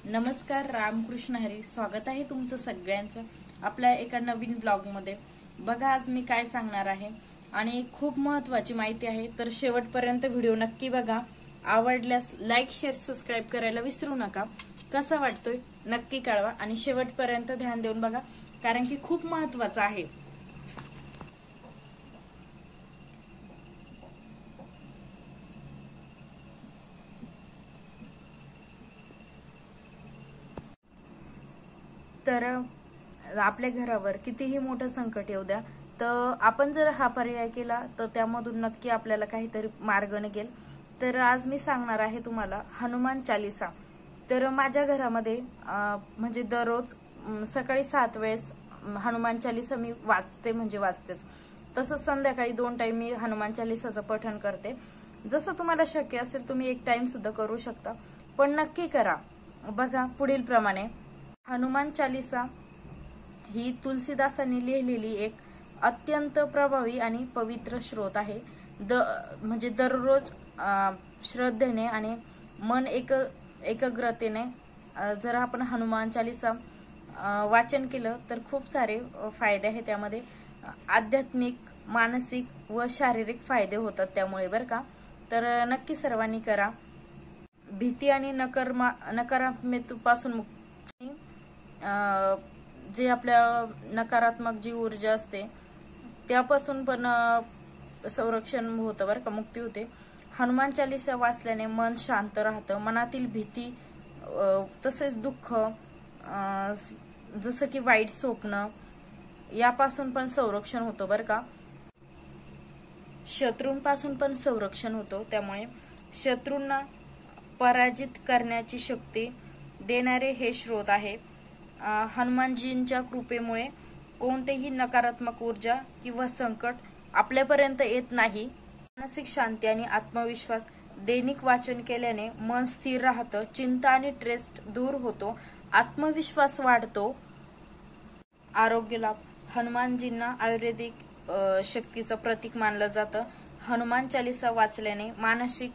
नमस्कार, रामकृष्ण हरी. स्वागत आहे तुमचं सगळ्यांचं आपल्या एका नवीन ब्लॉग मध्ये. बघा आज मी काय सांगणार आहे आणि खूप महत्त्वाची माहिती आहे, तर शेवटपर्यंत व्हिडिओ नक्की बघा. आवडल्यास लाईक, शेअर, सबस्क्राईब करायला विसरू नका. कसा वाटतोय नक्की कळवा आणि शेवटपर्यंत ध्यान देऊन बघा, कारण की खूप महत्त्वाचं आहे. तर आपल्या घरावर कितीही मोठं संकट येऊ द्या, तर आपण जर हा पर्याय केला तर त्यामधून नक्की आपल्याला काहीतरी मार्ग निघेल. तर आज मी सांगणार आहे तुम्हाला हनुमान चालीसा. तर माझ्या घरामध्ये म्हणजे दररोज सकाळी 7 वेळेस हनुमान चालीसा मी वाचतेच. तसंच संध्याकाळी 2 टाइम मी हनुमान चालीसाचं पठण करते. जसं तुम्हाला शक्य असेल तुम्ही 1 टाइम सुद्धा करू शकता, पण नक्की करा. बघा पुढील प्रमाणे, हनुमान चालीसा ही तुलसीदासांनी लिहिलेली एक अत्यंत प्रभावी आणि पवित्र स्रोत आहे. म्हणजे दररोज श्रद्धेने आणि मन एकाग्रतेने जर आपण हनुमान चालीसा वाचन केलं तर खूप सारे फायदे आहेत. त्यामध्ये आध्यात्मिक, मानसिक व शारीरिक फायदे होतात त्यामुळे, बरं का. तर नक्की सर्वांनी करा. भीती आणि नकारात्मकतेपासून मुक्ती, जे आपल्या नकारात्मक जी ऊर्जा असते त्यापासून पण संरक्षण होतं, बरं का, मुक्ती होते. हनुमान चालीसा वाचल्याने मन शांत राहतं. मनातील भीती तसेच दुःख, जसं की वाईट स्वप्न यापासून पण संरक्षण होतं, बरं का. शत्रूंपासून पण संरक्षण होतं. त्यामुळे शत्रूंना पराजित करण्याची शक्ती देणारे हे स्रोत आहे. हनुमानजींच्या कृपेमुळे कोणतेही नकारात्मक ऊर्जा किंवा संकट आपल्यापर्यंत येत नाही. मानसिक शांती आणि आत्मविश्वास. दैनिक वाचन केल्याने मन स्थिर राहतं, चिंता आणि स्ट्रेस दूर होतो, आत्मविश्वास वाढतो. आरोग्य लाभ. हनुमानजींना आयुर्वेदिक शक्तीचं प्रतीक मानलं जातं. हनुमान चालीसा वाचल्याने मानसिक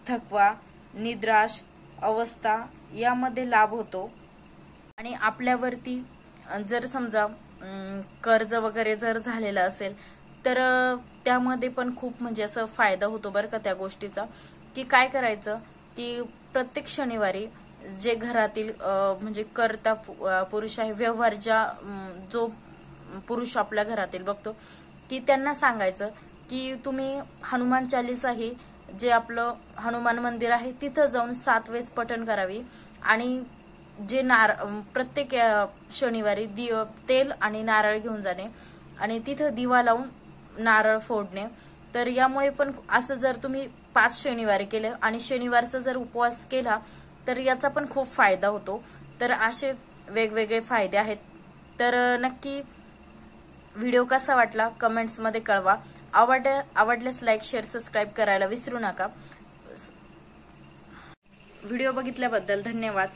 थकवा, निद्राश अवस्था यामध्ये लाभ होतो. आणि आपल्यावरती जर समजा कर्ज वगैरे जर झालेलं असेल तर त्यामध्ये पण खूप म्हणजे असं फायदा होतो, बरं का, त्या गोष्टीचा. की काय करायचं की प्रत्येक शनिवारी जे घरातील म्हणजे कर्ता पुरुष आहे, व्यवहार जो पुरुष आपल्या घरातील बघतो, की त्यांना सांगायचं की तुम्ही हनुमान चालीसा ही जे आपलं हनुमान मंदिर आहे तिथं जाऊन 7 वेळेस पठण करावी. आणि जे प्रत्येक शनिवारी तेल आणि नारळ घेऊन जाणे आणि तिथं दिवा लावून नारळ फोडणे. तर यामुळे पण असं जर तुम्ही 5 शनिवारी केलं आणि शनिवारचा जर उपवास केला तर याचा पण खूप फायदा होतो. तर असे वेगवेगळे फायदे आहेत. तर नक्की व्हिडिओ कसा वाटला कमेंट्स मध्ये कळवा. आवडल्यास लाईक, शेअर, सबस्क्राईब करायला विसरू नका. व्हिडिओ बघितल्याबद्दल धन्यवाद.